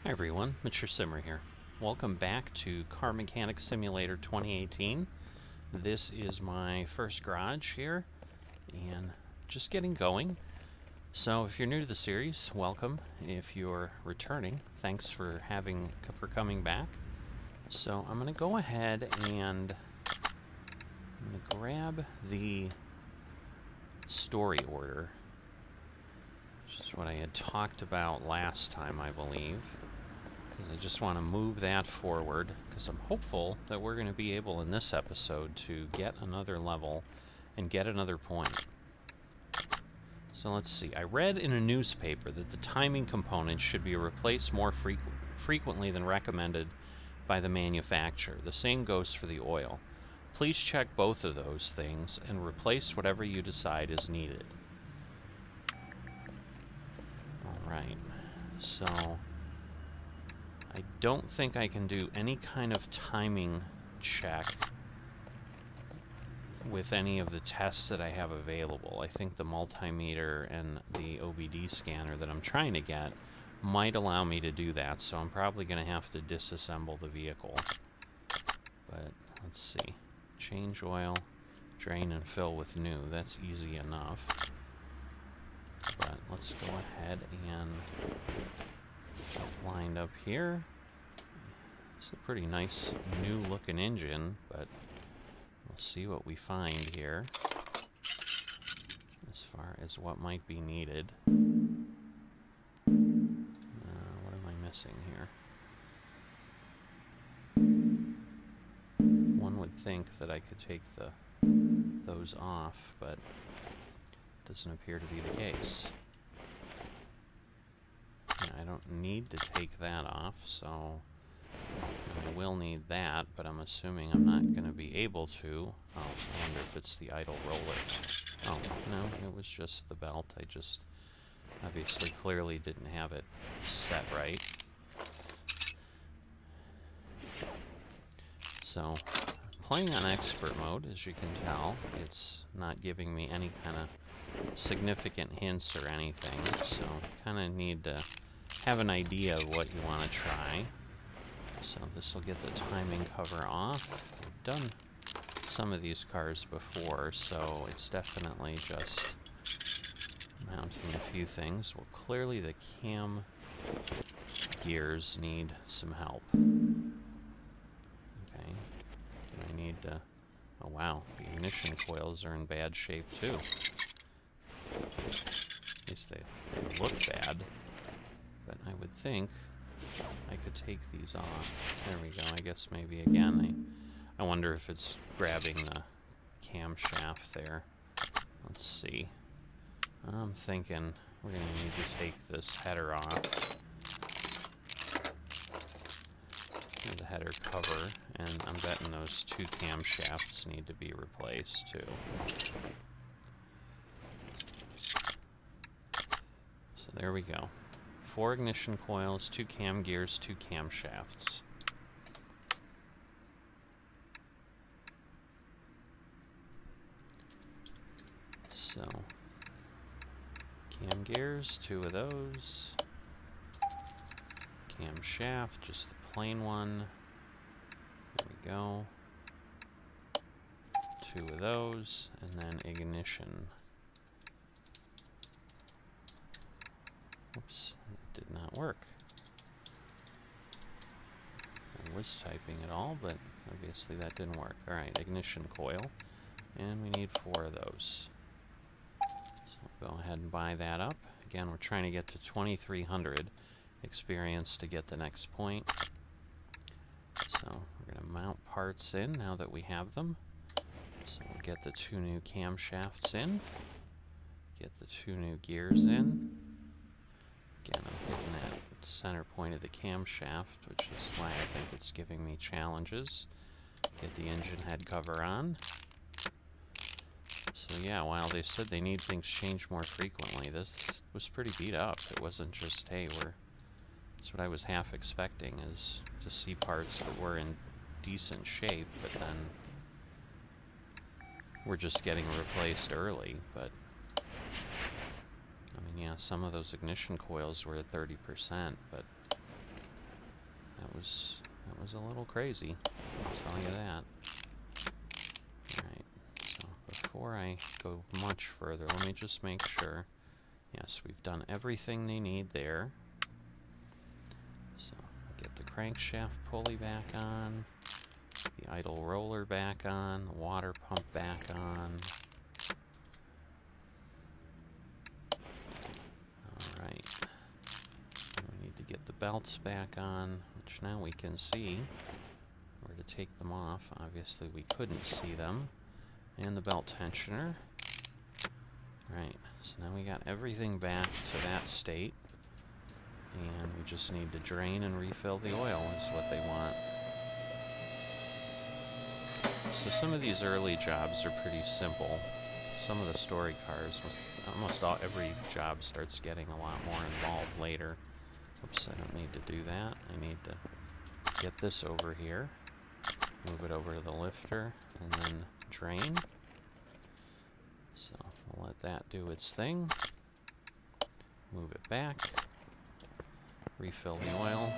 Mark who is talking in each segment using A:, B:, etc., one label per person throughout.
A: Hi everyone, Mr. Simmer here. Welcome back to Car Mechanic Simulator 2018. This is my first garage here, and just getting going. So if you're new to the series, welcome. If you're returning, thanks for coming back. So I'm going to go ahead and I'm going to grab the story order, which is what I had talked about last time, I believe. Because I just want to move that forward, because I'm hopeful that we're going to be able in this episode to get another level and get another point. So let's see. I read in a newspaper that the timing component should be replaced more frequently than recommended by the manufacturer. The same goes for the oil. Please check both of those things and replace whatever you decide is needed. Alright, so I don't think I can do any kind of timing check with any of the tests that I have available. I think the multimeter and the OBD scanner that I'm trying to get might allow me to do that, so I'm probably going to have to disassemble the vehicle. But let's see. Change oil, drain and fill with new. That's easy enough. But let's go ahead and lined up here. It's a pretty nice new looking engine, but we'll see what we find here as far as what might be needed. What am I missing here? One would think that I could take those off, but it doesn't appear to be the case. I don't need to take that off, so I will need that, but I'm assuming I'm not going to be able to. Oh, I wonder if it's the idle roller. Oh, no, it was just the belt. I just obviously clearly didn't have it set right. So, playing on expert mode, as you can tell, it's not giving me any kind of significant hints or anything, so kind of need to have an idea of what you want to try. So this will get the timing cover off. We've done some of these cars before, so it's definitely just mounting a few things. Well, clearly the cam gears need some help. Okay. Do I need to... Oh wow, the ignition coils are in bad shape too. At least they look bad. But I would think I could take these off. There we go. I guess maybe again, I wonder if it's grabbing the camshaft there. Let's see. I'm thinking we're going to need to take this header off. The header cover, and I'm betting those two camshafts need to be replaced too. So there we go. 4 ignition coils, 2 cam gears, 2 camshafts. So, cam gears, 2 of those. Camshaft, just the plain one. There we go. 2 of those, and then ignition. Oops, it did not work. I was typing it all, but obviously that didn't work. Alright, ignition coil. And we need 4 of those. So we'll go ahead and buy that up. Again, we're trying to get to 2300 experience to get the next point. So we're going to mount parts in now that we have them. So we'll get the 2 new camshafts in. Get the 2 new gears in. Again, I'm hitting that center point of the camshaft, which is why I think it's giving me challenges. Get the engine head cover on. So yeah, while they said they need things changed more frequently, this was pretty beat up. It wasn't just, hey, that's what I was half expecting, is to see parts that were in decent shape, but then we're just getting replaced early. But I mean, yeah, some of those ignition coils were at 30%, but was a little crazy, I'll tell you that. Alright, so before I go much further, let me just make sure. Yes, we've done everything they need there. So, get the crankshaft pulley back on, the idle roller back on, the water pump back on. Alright. We need to get the belts back on, which now we can see where to take them off. Obviously we couldn't see them. And the belt tensioner. Right, so now we got everything back to that state. And we just need to drain and refill the oil is what they want. So some of these early jobs are pretty simple. Some of the story cars, every job starts getting a lot more involved later. Oops, I don't need to do that. I need to get this over here, move it over to the lifter, and then drain. So we'll let that do its thing. Move it back. Refill the oil.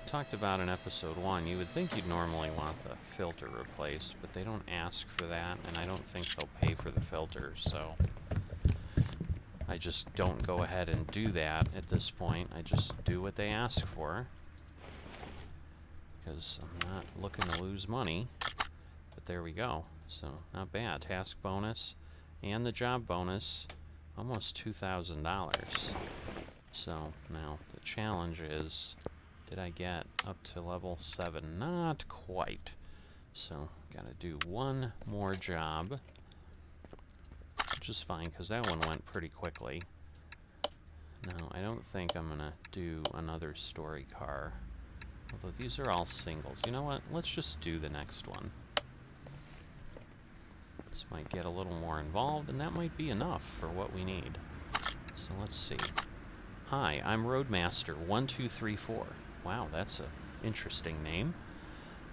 A: Talked about in episode 1, you would think you'd normally want the filter replaced, but they don't ask for that, and I don't think they'll pay for the filter, so I just don't go ahead and do that at this point. I just do what they ask for, because I'm not looking to lose money. But there we go. So, not bad. Task bonus and the job bonus, almost $2,000. So, now the challenge is, did I get up to level 7? Not quite. So, gotta do one more job, which is fine, because that one went pretty quickly. No, I don't think I'm gonna do another story car. Although these are all singles. You know what? Let's just do the next one. This might get a little more involved, and that might be enough for what we need. So let's see. Hi, I'm Roadmaster1234. Wow, that's an interesting name.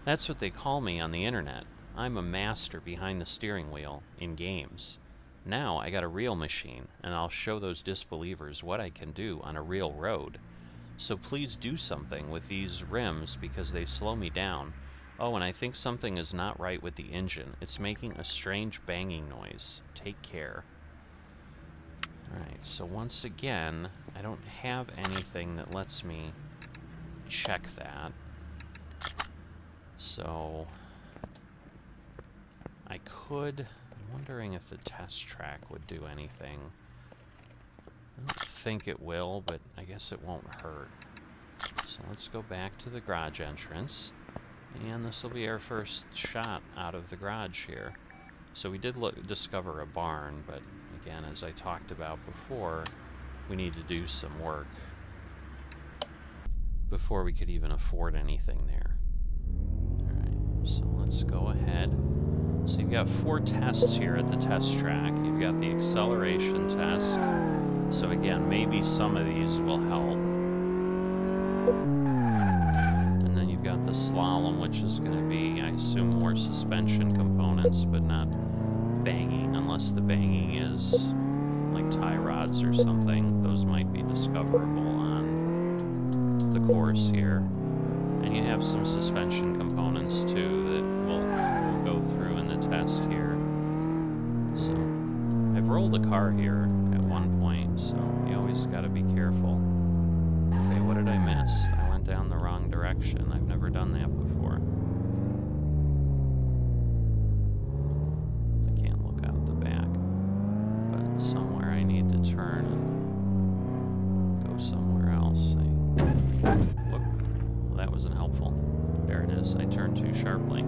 A: That's what they call me on the internet. I'm a master behind the steering wheel in games. Now I got a real machine, and I'll show those disbelievers what I can do on a real road. So please do something with these rims because they slow me down. Oh, and I think something is not right with the engine. It's making a strange banging noise. Take care. Alright, so once again, I don't have anything that lets me check that. So I could... I'm wondering if the test track would do anything. I don't think it will, but I guess it won't hurt. So let's go back to the garage entrance. And this will be our first shot out of the garage here. So we did discover a barn, but again, as I talked about before, we need to do some work before we could even afford anything there. Alright, so let's go ahead. So you've got 4 tests here at the test track. You've got the acceleration test. So again, maybe some of these will help. And then you've got the slalom, which is going to be, I assume, more suspension components, but not banging, unless the banging is like tie rods or something. Those might be discoverable on the course here. And you have some suspension components too that we'll go through in the test here. So I've rolled a car here at one point, so you always got to be careful. Okay, what did I miss? I went down the wrong direction. I've never done that before. I can't look out the back, but somewhere I need to turn and go somewhere else. Look, well, that wasn't helpful. There it is. I turned too sharply.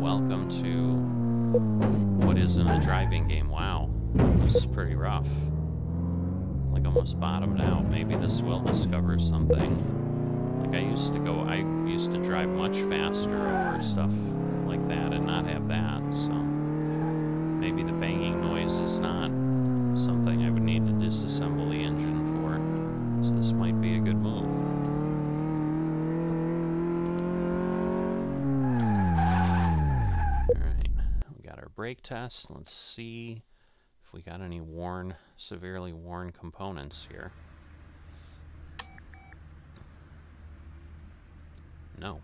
A: Welcome to what isn't a driving game. Wow, this is pretty rough. Like almost bottomed out. Maybe this will discover something. Like I used to drive much faster over stuff like that and not have that, so maybe the banging noise is not something I would need to disassemble the engine for. So this might be a good move. Alright, we got our brake test. Let's see if we got any severely worn components here. No.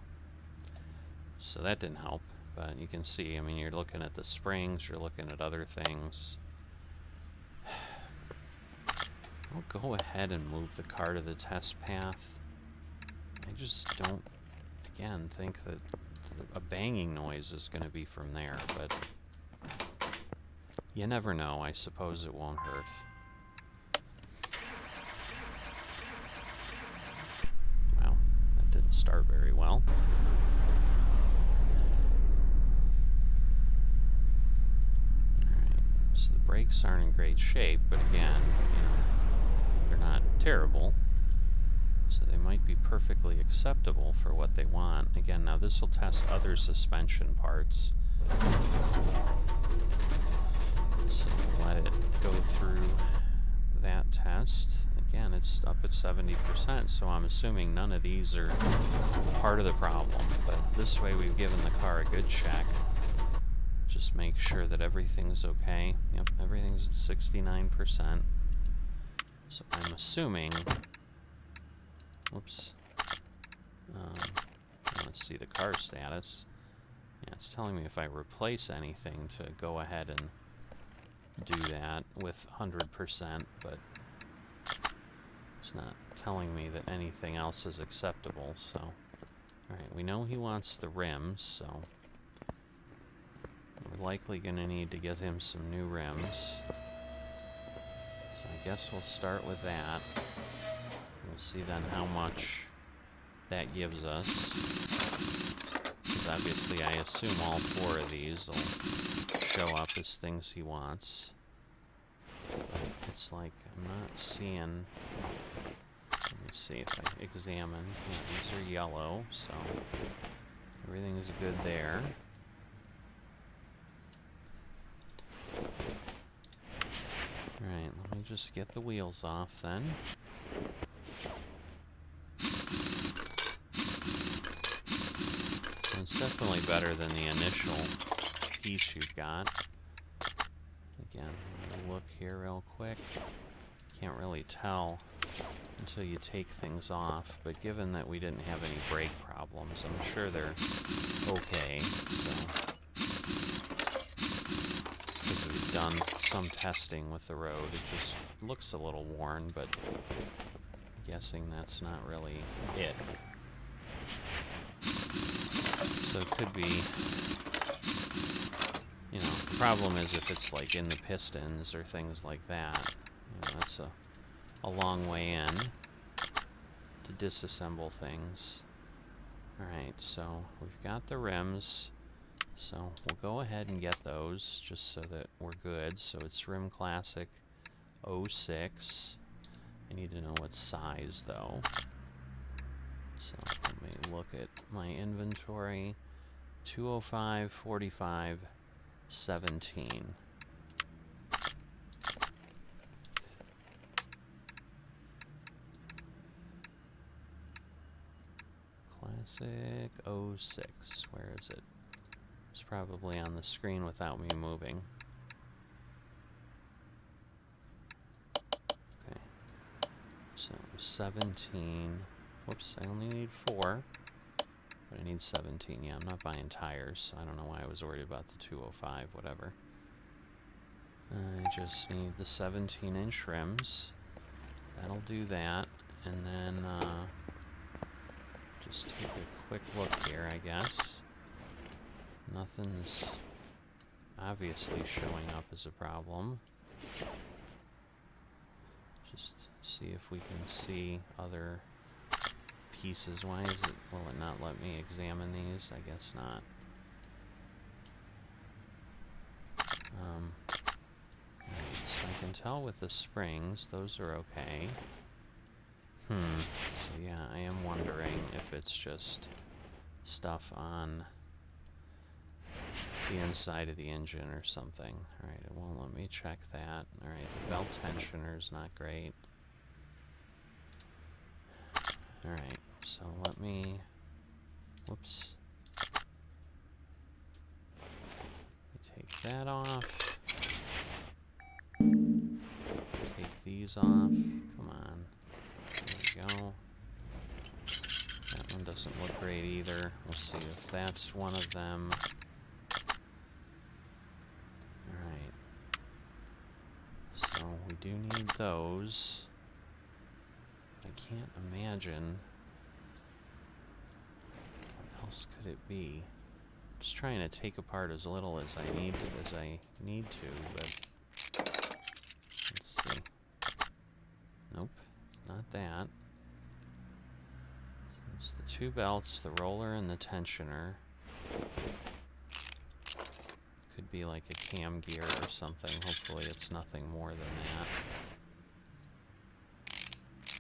A: So that didn't help, but you can see, I mean, you're looking at the springs, you're looking at other things. I'll go ahead and move the car to the test path. I just don't, again, think that a banging noise is going to be from there, but you never know. I suppose it won't hurt. Well, that didn't start very well. Alright, so the brakes aren't in great shape, but again, you know, they're not terrible. So they might be perfectly acceptable for what they want. Again, now this will test other suspension parts. So let it go through that test. Again, it's up at 70%, so I'm assuming none of these are part of the problem. But this way we've given the car a good check. Just make sure that everything's okay. Yep, everything's at 69%. So I'm assuming... Whoops. Let's see the car status. Yeah, it's telling me if I replace anything to go ahead and do that with 100%, but it's not telling me that anything else is acceptable, so... Alright, we know he wants the rims, so... We're likely going to need to get him some new rims. So I guess we'll start with that. We'll see then how much that gives us. Because obviously I assume all 4 of these will show up as things he wants. But it's like, I'm not seeing... Let me see if I examine. Yeah, these are yellow, so everything's good there. Alright, let me just get the wheels off then. It's definitely better than the initial piece you've got. Again, look here real quick. Can't really tell until you take things off, but given that we didn't have any brake problems, I'm sure they're okay. So, because we've done some testing with the road, it just looks a little worn, but I'm guessing that's not really it. So it could be, you know, the problem is if it's like in the pistons or things like that, you know, that's a long way in to disassemble things. Alright, so we've got the rims, so we'll go ahead and get those just so that we're good. So it's Rim Classic 06. I need to know what size though. So let me look at my inventory. 205, 45, 17. Classic 06. Where is it? It's probably on the screen without me moving. Okay. So 17. Whoops, I only need 4. But I need 17. Yeah, I'm not buying tires, so I don't know why I was worried about the 205, whatever. I just need the 17-inch rims. That'll do that. And then, just take a quick look here, I guess. Nothing's obviously showing up as a problem. Just see if we can see other pieces. Why is it, will it not let me examine these? I guess not. Right, so I can tell with the springs, those are okay. So yeah, I am wondering if it's just stuff on the inside of the engine or something. Alright, it won't let me check that. Alright, the belt tensioner's not great. Alright, so let me... Whoops. Take that off. Take these off. Come on. There we go. That one doesn't look great either. We'll see if that's one of them. Alright. So we do need those. I can't imagine what else could it be. Just trying to take apart as little as I need to, but let's see. Nope, not that. It's the two belts, the roller, and the tensioner. Could be like a cam gear or something. Hopefully it's nothing more than that.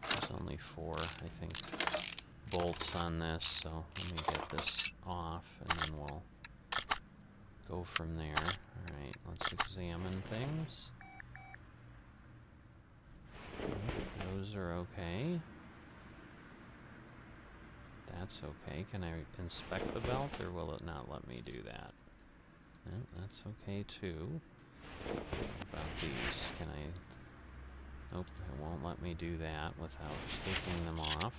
A: There's only 4, I think, bolts on this, so let me get this off and then we'll go from there. Alright, let's examine things. Those are okay. That's okay. Can I inspect the belt, or will it not let me do that? No, that's okay too. What about these? Can I... Nope, it won't let me do that without taking them off.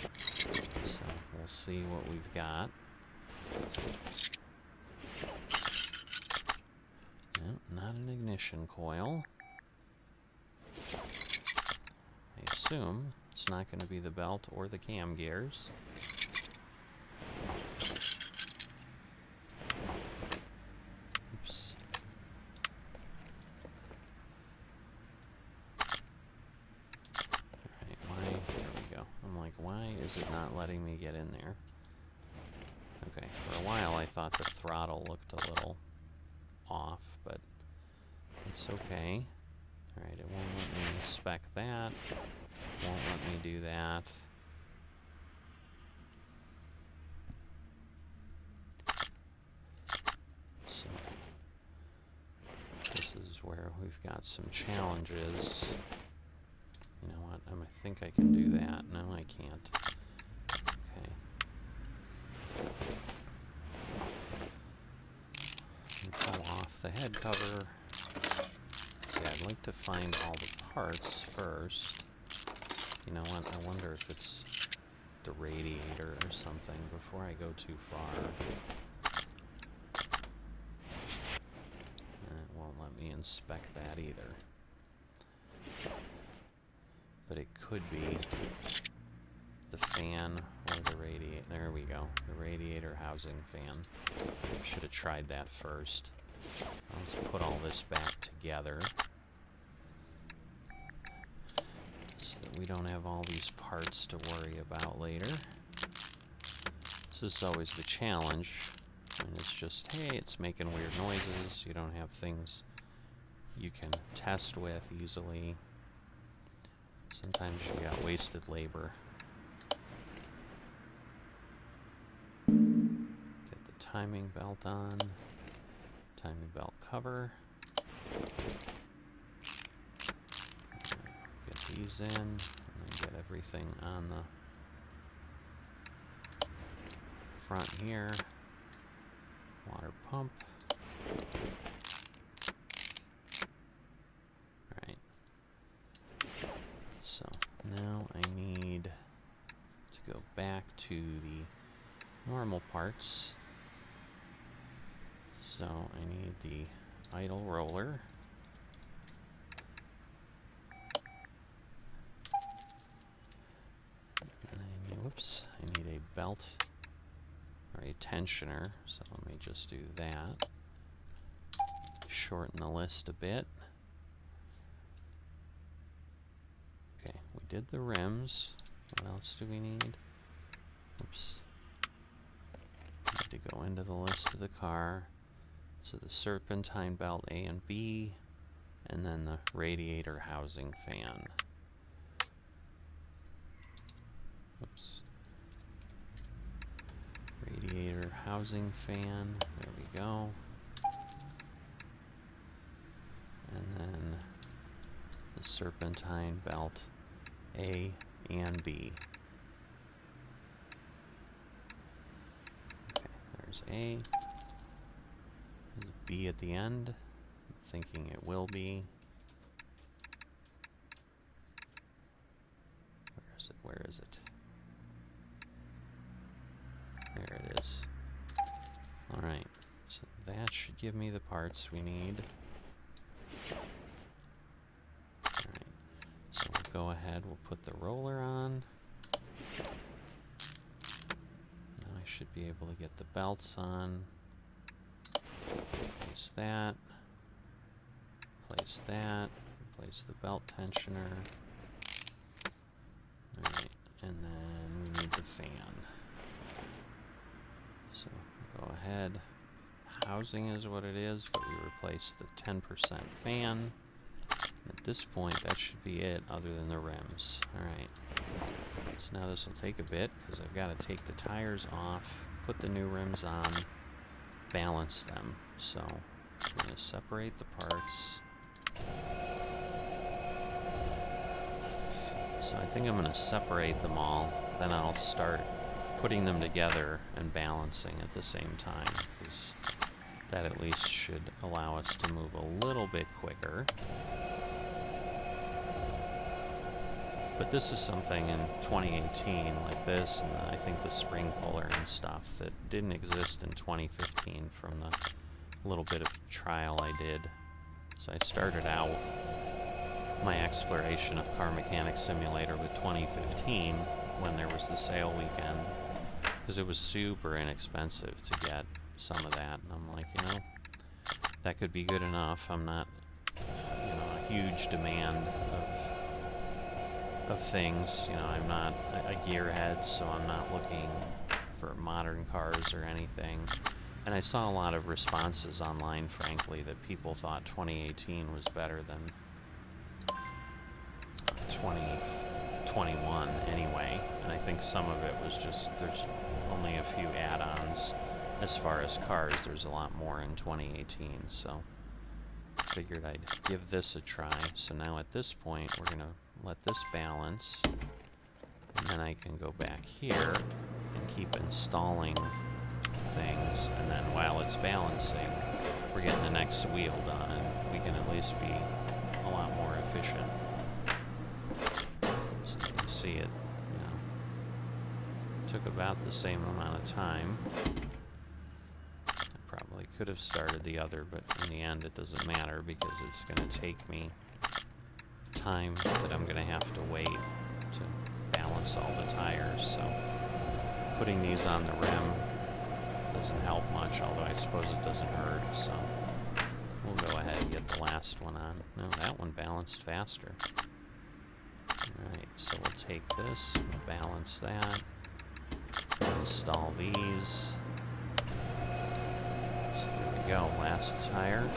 A: So we'll see what we've got. No, not an ignition coil. I assume it's not going to be the belt or the cam gears. Oops. Alright, why? There we go. I'm like, why is it not letting me get in there? Okay, for a while I thought the throttle looked a little off, but it's okay. Alright, it won't let me inspect that. Won't let me do that. So, this is where we've got some challenges. You know what? I think I can do that. No, I can't. Okay. Pull off the head cover. See, I'd like to find all the parts first. You know what? I wonder if it's the radiator or something before I go too far. And it won't let me inspect that either. But it could be the fan or the radiator. There we go. The radiator housing fan. Should have tried that first. Let's put all this back together so that we don't have all these parts to worry about later. This is always the challenge. And it's just, hey, it's making weird noises. You don't have things you can test with easily. Sometimes you got wasted labor. Get the timing belt on. Timing belt cover. Get these in, and then get everything on the front here. Water pump. Alright. So now I need to go back to the normal parts. So I need the idle roller. And whoops, I need a belt or a tensioner. So let me just do that. Shorten the list a bit. Okay, we did the rims. What else do we need? Oops. Need to go into the list of the car. So the serpentine belt A and B, and then the radiator housing fan. Oops. Radiator housing fan, there we go. And then the serpentine belt A and B. Okay, there's A. There's B at the end. I'm thinking it will be. Where is it? Where is it? There it is. Alright, so that should give me the parts we need. Alright, so we'll go ahead, we'll put the roller on. Now I should be able to get the belts on. Place that. Place that. Place the belt tensioner. Alright, and then we need the fan. So go ahead. Housing is what it is, but we replace the 10% fan. At this point, that should be it, other than the rims. Alright. So now this will take a bit, because I've got to take the tires off, put the new rims on, balance them. So I'm going to separate the parts. So I think I'm going to separate them all, then I'll start putting them together and balancing at the same time, because that at least should allow us to move a little bit quicker. But this is something in 2018 like this, and I think the spring puller and stuff, that didn't exist in 2015 from the little bit of trial I did. So I started out my exploration of Car Mechanic Simulator with 2015 when there was the sale weekend, because it was super inexpensive to get some of that, and I'm like, you know, that could be good enough. I'm not, you know, a huge demand of things. You know, I'm not a gearhead, so I'm not looking for modern cars or anything. And I saw a lot of responses online, frankly, that people thought 2018 was better than 2021 anyway. And I think some of it was just, there's only a few add-ons. As far as cars, there's a lot more in 2018, so figured I'd give this a try. So now at this point, we're going to let this balance, and then I can go back here and keep installing things, and then while it's balancing, we're getting the next wheel done, and we can at least be a lot more efficient. So you can see it, you know, took about the same amount of time. I probably could have started the other, but in the end it doesn't matter, because it's going to take me time that I'm going to have to wait to balance all the tires. So putting these on the rim doesn't help much, although I suppose it doesn't hurt. So we'll go ahead and get the last one on. No, that one balanced faster. Alright, so we'll take this, we'll balance that, install these. So there we go, last tire.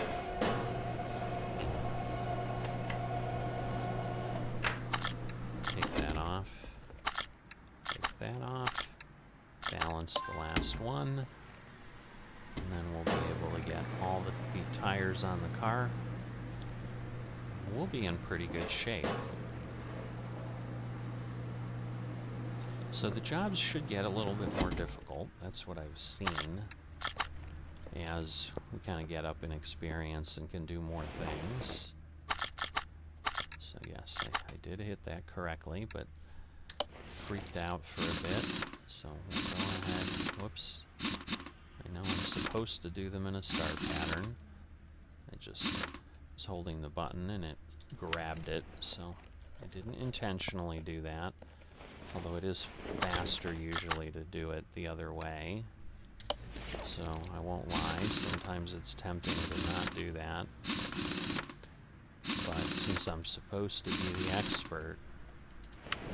A: Take that off, balance the last one, and then we'll be able to get all the tires on the car. We'll be in pretty good shape. So the jobs should get a little bit more difficult. That's what I've seen as we kind of get up in experience and can do more things. So yes, I did hit that correctly, but freaked out for a bit. So we'll go ahead. Whoops. I know I'm supposed to do them in a star pattern. I just was holding the button and it grabbed it, so I didn't intentionally do that. Although it is faster usually to do it the other way. So I won't lie, sometimes it's tempting to not do that. But since I'm supposed to be the expert,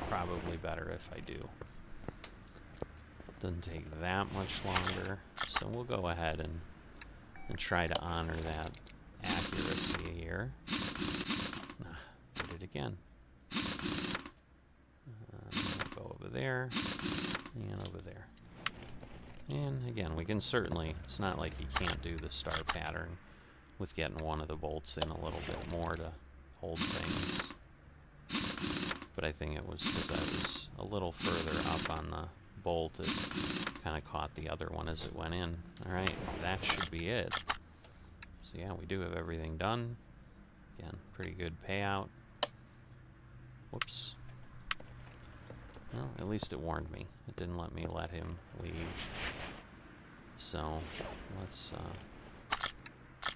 A: probably better if I do. Doesn't take that much longer, so we'll go ahead and try to honor that accuracy here. Did it again. Go over there, and over there. And again, we can certainly, it's not like you can't do the star pattern with getting one of the bolts in a little bit more to hold things. But I think it was because I was a little further up on the bolt, it kind of caught the other one as it went in. Alright, that should be it. So yeah, we do have everything done. Again, pretty good payout. Whoops. Well, at least it warned me. It didn't let me let him leave. So let's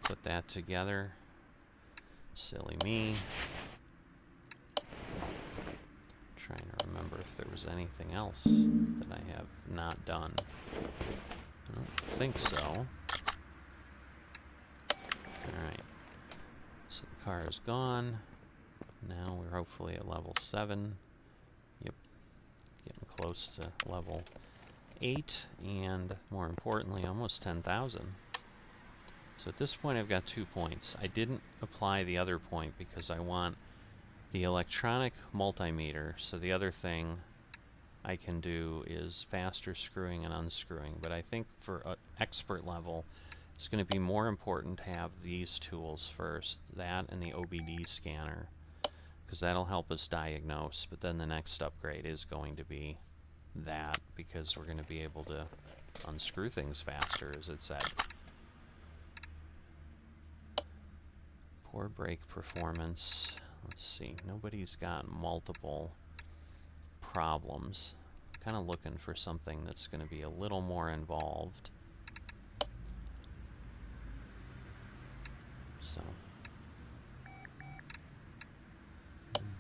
A: put that together. Silly me. Trying to remember if there was anything else that I have not done. I don't think so. Alright. So the car is gone. Now we're hopefully at level 7. Yep. Getting close to level 8. And more importantly, almost 10,000. So at this point I've got 2 points. I didn't apply the other point because I want the electronic multimeter. So the other thing I can do is faster screwing and unscrewing. But I think for expert level, it's going to be more important to have these tools first, that and the OBD scanner, because that'll help us diagnose. But then the next upgrade is going to be that, because we're going to be able to unscrew things faster, as it said. Poor brake performance. Let's see, nobody's got multiple problems. Kind of looking for something that's going to be a little more involved. So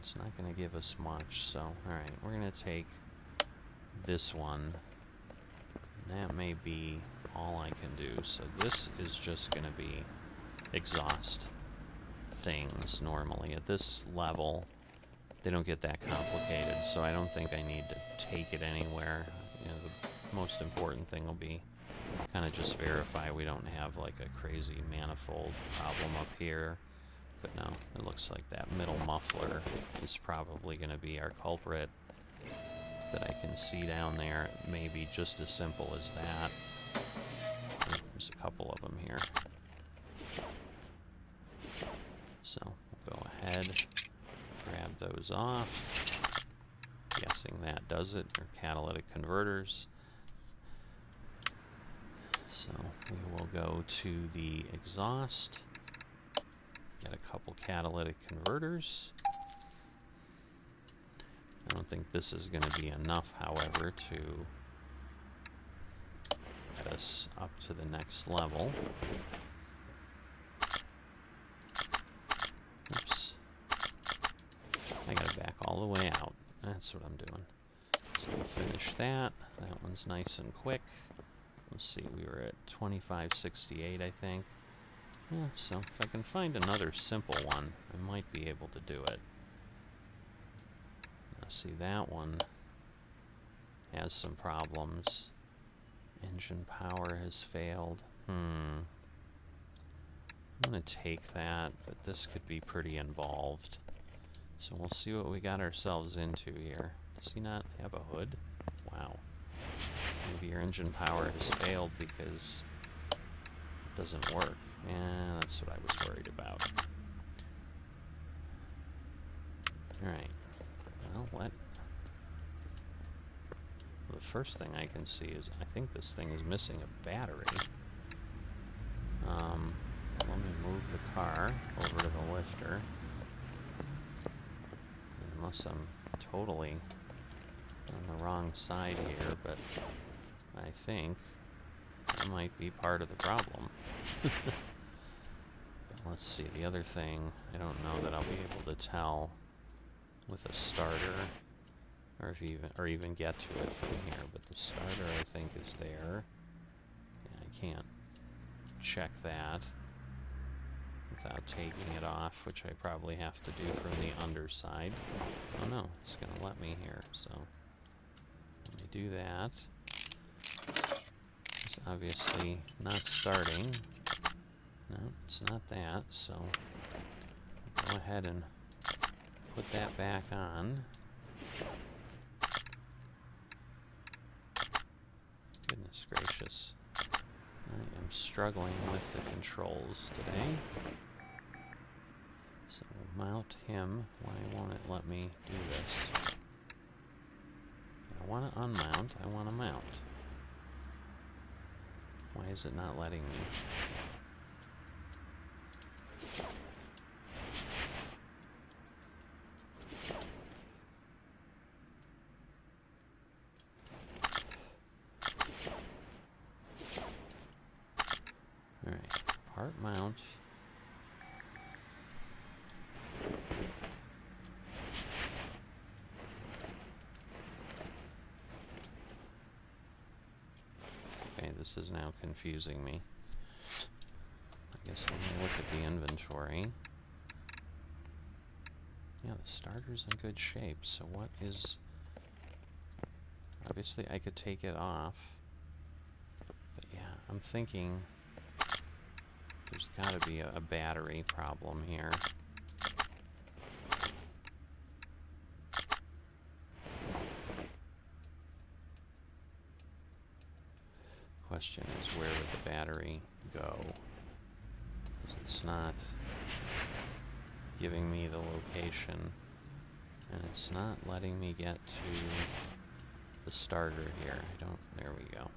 A: it's not going to give us much. So alright, we're going to take this one. That may be all I can do. So this is just going to be exhaust things normally. At this level, they don't get that complicated, so I don't think I need to take it anywhere. You know, the most important thing will be kind of just verify we don't have like a crazy manifold problem up here. But no, it looks like that middle muffler is probably going to be our culprit that I can see down there. It may be just as simple as that. There's a couple of them here. So we'll go ahead, grab those off. Guessing that does it. They're catalytic converters. So we will go to the exhaust. Get a couple catalytic converters. I don't think this is going to be enough, however, to get us up to the next level. Oops. I gotta back all the way out. That's what I'm doing. So we'll finish that. That one's nice and quick. Let's see, we were at 2568, I think. Yeah, so if I can find another simple one, I might be able to do it. Now see, that one has some problems. Engine power has failed. I'm going to take that, but this could be pretty involved. So we'll see what we got ourselves into here. Does he not have a hood? Wow. Maybe your engine power has failed because it doesn't work. Yeah, that's what I was worried about. Alright. Well, the first thing I can see is I think this thing is missing a battery. Let me move the car over to the lifter. Unless I'm totally on the wrong side here, but I think that might be part of the problem. But let's see, the other thing, I don't know that I'll be able to tell with a starter, or even get to it from here, but the starter I think is there. Yeah, I can't check that without taking it off, which I probably have to do from the underside. Oh no, it's going to let me here, so let me do that. It's obviously not starting. No, it's not that, so go ahead and put that back on. Goodness gracious. I am struggling with the controls today. So we'll mount him. Why won't it let me do this? I want to unmount. I want to mount. Why is it not letting me? mount. Okay, this is now confusing me. I guess let me look at the inventory. Yeah, the starter's in good shape, so what is... Obviously I could take it off. But yeah, I'm thinking there's gotta be a battery problem here. Question is, where would the battery go? 'Cause it's not giving me the location, and it's not letting me get to the starter here. I don't... There we go.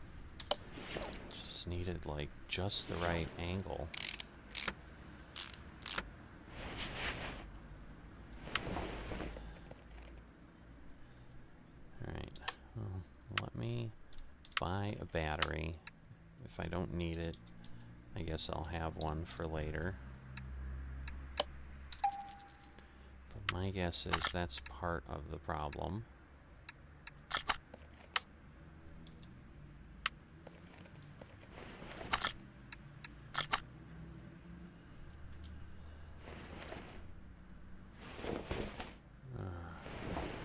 A: Just needed, like, just the right angle. Alright, well, let me buy a battery. If I don't need it, I guess I'll have one for later. But my guess is that's part of the problem.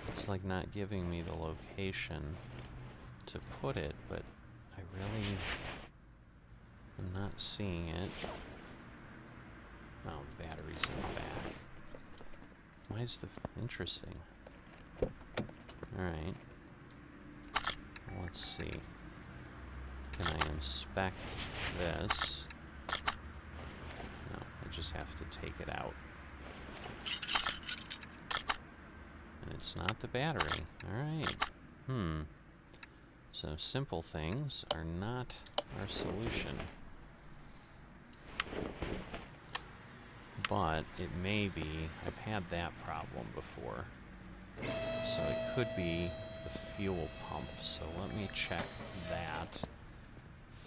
A: It's like not giving me the location to put it, but I really am not seeing it. Oh, the battery's in the back. Why is the... Interesting. Alright. Let's see. Can I inspect this? No, I just have to take it out. And it's not the battery. Alright. So simple things are not our solution. But it may be... I've had that problem before. So it could be the fuel pump. So let me check that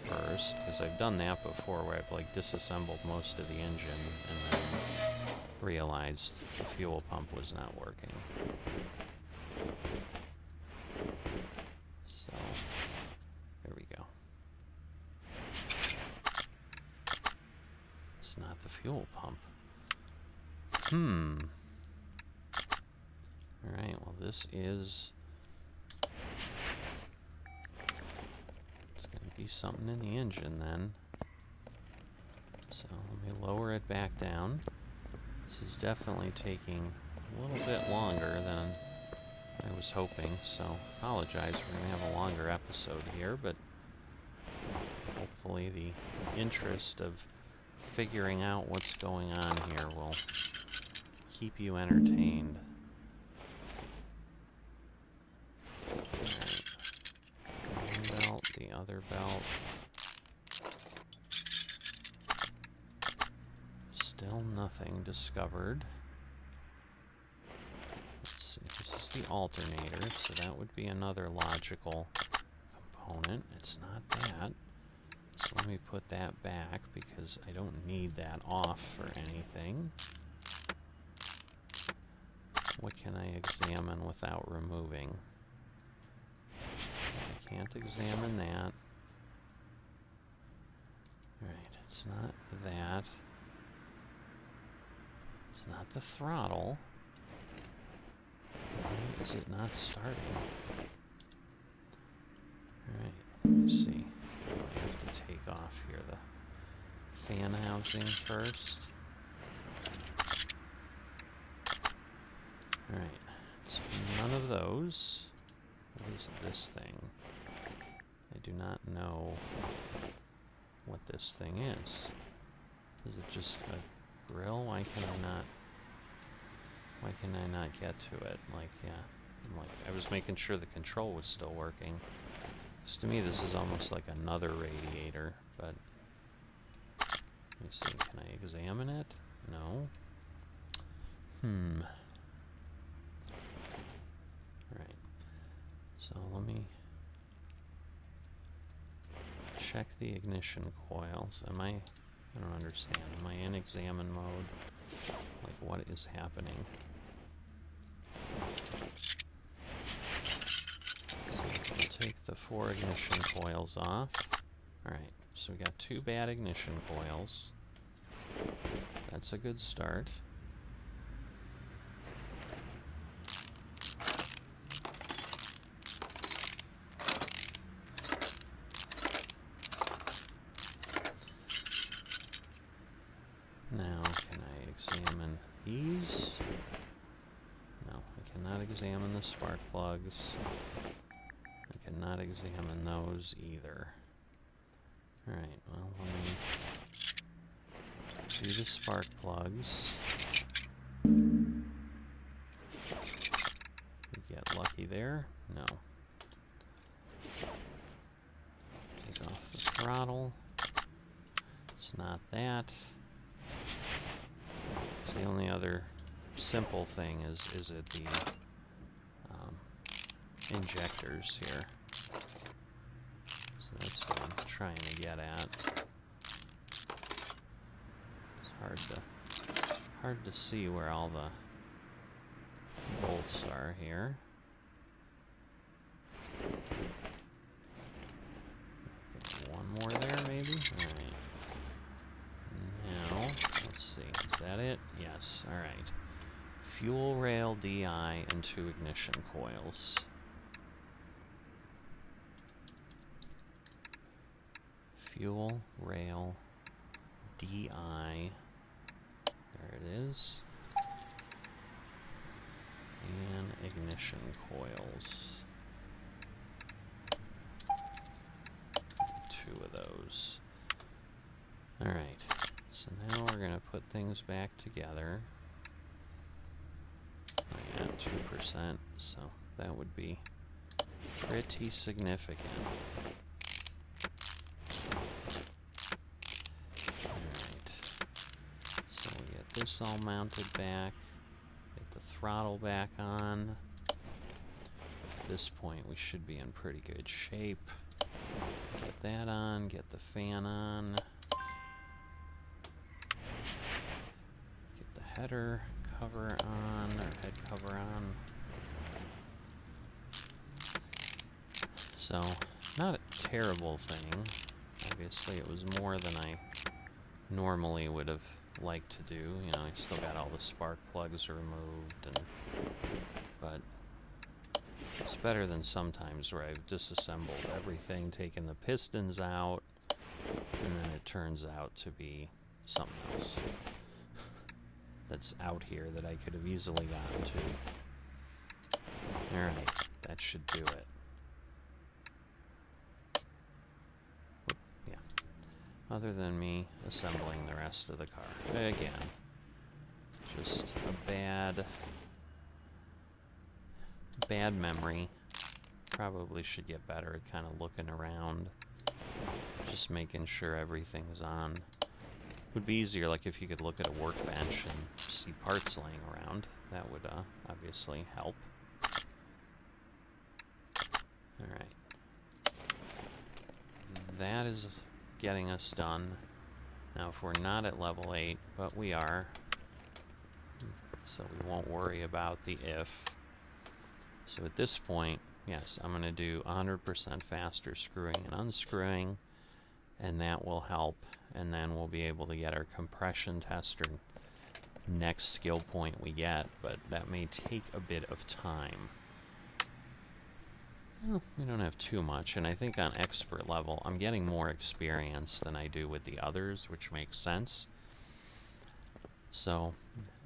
A: first, because I've done that before where I've like disassembled most of the engine and then realized the fuel pump was not working. So there we go. It's not the fuel pump. Alright, well this is... It's going to be something in the engine then. So let me lower it back down. This is definitely taking a little bit longer than I was hoping, so apologize, we're going to have a longer episode here, but hopefully the interest of figuring out what's going on here will keep you entertained. Alright. One belt, the other belt. Still nothing discovered. Let's see, this is the alternator, so that would be another logical component. It's not that. So let me put that back because I don't need that off for anything. What can I examine without removing? I can't examine that. Alright, it's not that. It's not the throttle. Why is it not starting? Alright, let me see. I have to take off here the fan housing first. Alright, so none of those. What is this thing? I do not know what this thing is. Is it just a grill? Why can I not get to it? Like, yeah. I was making sure the control was still working. Because to me this is almost like another radiator, but... Let me see, can I examine it? No. Alright. So let me check the ignition coils. Am I I don't understand. Am I in examine mode? Like, what is happening? So we'll take the 4 ignition coils off. Alright, so we got 2 bad ignition coils. That's a good start. Now, can I examine these? No, I cannot examine the spark plugs. I cannot examine those either. Alright, well, let me do the spark plugs. We get lucky there? No. Take off the throttle. It's not that. So the only other simple thing is it the injectors here. So that's what I'm trying to get at. It's hard to see where all the bolts are here. One more there, maybe? Alright. Now, let's see. Is that it? Yes. Alright. Fuel rail DI and 2 ignition coils. Fuel rail DI. There it is. And ignition coils. 2 of those. Alright, so now we're going to put things back together. I got 2%, so that would be pretty significant. Alright, so we get this all mounted back, get the throttle back on. At this point we should be in pretty good shape. Get that on, get the fan on. Get the header cover on, or head cover on. So, not a terrible thing. Obviously it was more than I normally would have liked to do. You know, I still got all the spark plugs removed, but it's better than sometimes where I've disassembled everything, taken the pistons out, and then it turns out to be something else that's out here that I could have easily gotten to. Alright, that should do it. Yeah. Other than me assembling the rest of the car. Again, just a bad memory. Probably should get better at kind of looking around, just making sure everything's on. Would be easier, like, if you could look at a workbench and see parts laying around. That would obviously help. Alright. That is getting us done. Now, if we're not at level 8, but we are, so we won't worry about the if. So at this point, yes, I'm going to do 100% faster screwing and unscrewing, and that will help, and then we'll be able to get our compression tester next skill point we get, but that may take a bit of time. Well, we don't have too much, and I think on expert level I'm getting more experience than I do with the others, which makes sense. So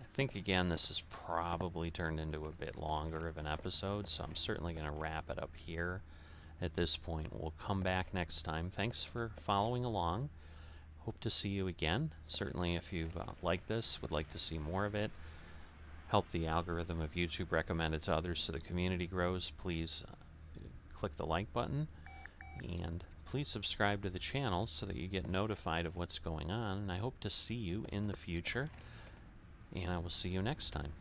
A: I think, again, this is probably turned into a bit longer of an episode, so I'm certainly going to wrap it up here at this point. We'll come back next time. Thanks for following along. Hope to see you again. Certainly, if you've liked this, would like to see more of it, help the algorithm of YouTube recommend it to others so the community grows, please click the like button, and please subscribe to the channel so that you get notified of what's going on, and I hope to see you in the future, and I will see you next time.